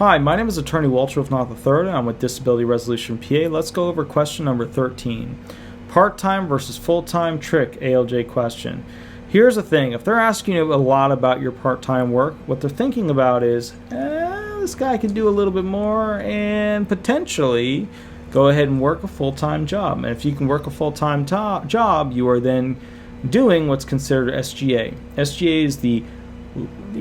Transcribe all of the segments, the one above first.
Hi, my name is Attorney Walter Rudolph Hnot III, and I'm with Disability Resolution PA. Let's go over question number 13. Part-time versus full-time trick ALJ question. Here's the thing. If they're asking you a lot about your part-time work, what they're thinking about is, this guy can do a little bit more and potentially go ahead and work a full-time job. And if you can work a full-time job, you are then doing what's considered SGA. SGA is the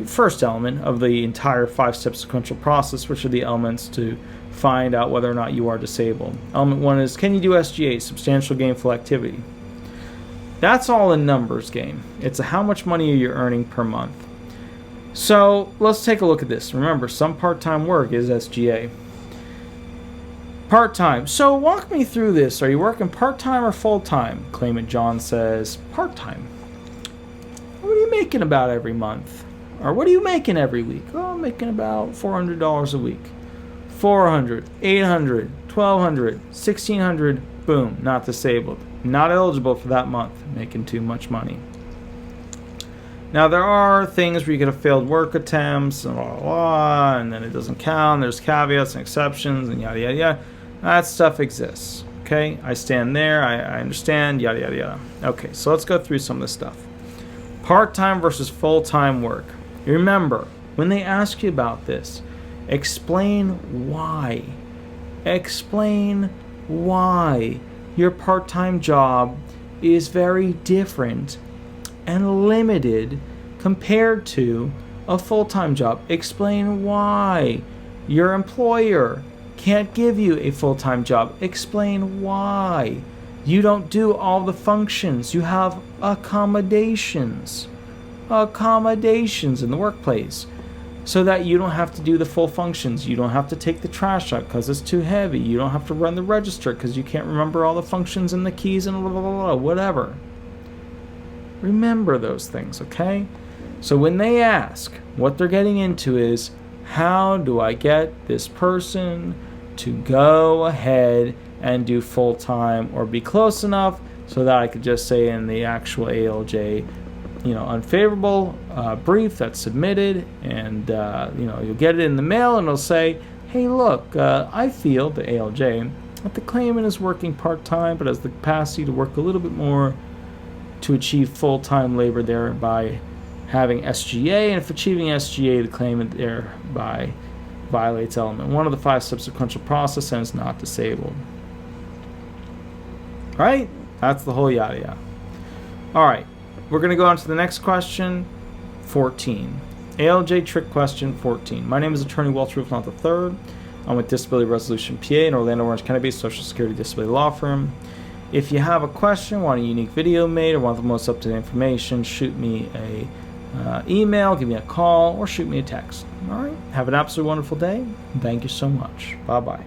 first element of the entire 5-step sequential process, which are the elements to find out whether or not you are disabled. Element 1 is, can you do SGA, substantial gainful activity? That's all a numbers game. It's a how much money are you earning per month. So let's take a look at this. Remember, some part-time work is SGA. Part-time. So walk me through this. Are you working part-time or full-time? Claimant John says part-time. What are you making about every month? Or what are you making every week? Oh, I'm making about $400 a week. $400, $800, $1,200, $1,600, boom, not disabled. Not eligible for that month, making too much money. Now there are things where you get a failed work attempts and blah, blah, blah, and then it doesn't count. There's caveats and exceptions and yada, yada, yada. That stuff exists, okay? I stand there, I understand, yada, yada, yada. Okay, so let's go through some of this stuff. Part-time versus full-time work. Remember, when they ask you about this, explain why. Explain why your part-time job is very different and limited compared to a full-time job. Explain why your employer can't give you a full-time job. Explain why you don't do all the functions. You have accommodations in the workplace so that you don't have to do the full functions. You don't have to take the trash out because it's too heavy. You don't have to run the register because you can't remember all the functions and the keys and blah, blah, blah, blah, whatever. Remember those things, okay? So when they ask, what they're getting into is, how do I get this person to go ahead and do full-time or be close enough so that I could just say in the actual ALJ, unfavorable brief that's submitted, and you'll get it in the mail, and it'll say, hey, look, I feel, the ALJ, that the claimant is working part-time but has the capacity to work a little bit more to achieve full-time labor, thereby having SGA, and if achieving SGA, the claimant thereby violates element 1 of the 5-step sequential process and is not disabled. Right? That's the whole yada yada. All right. We're going to go on to the next question, 14. ALJ trick question 14. My name is Attorney Walter Rudolph Hnot III. I'm with Disability Resolution PA, an Orlando, Orange County-based Social Security disability law firm. If you have a question, want a unique video made, or want the most up-to-date information, shoot me a email, give me a call, or shoot me a text. All right. Have an absolutely wonderful day. Thank you so much. Bye-bye.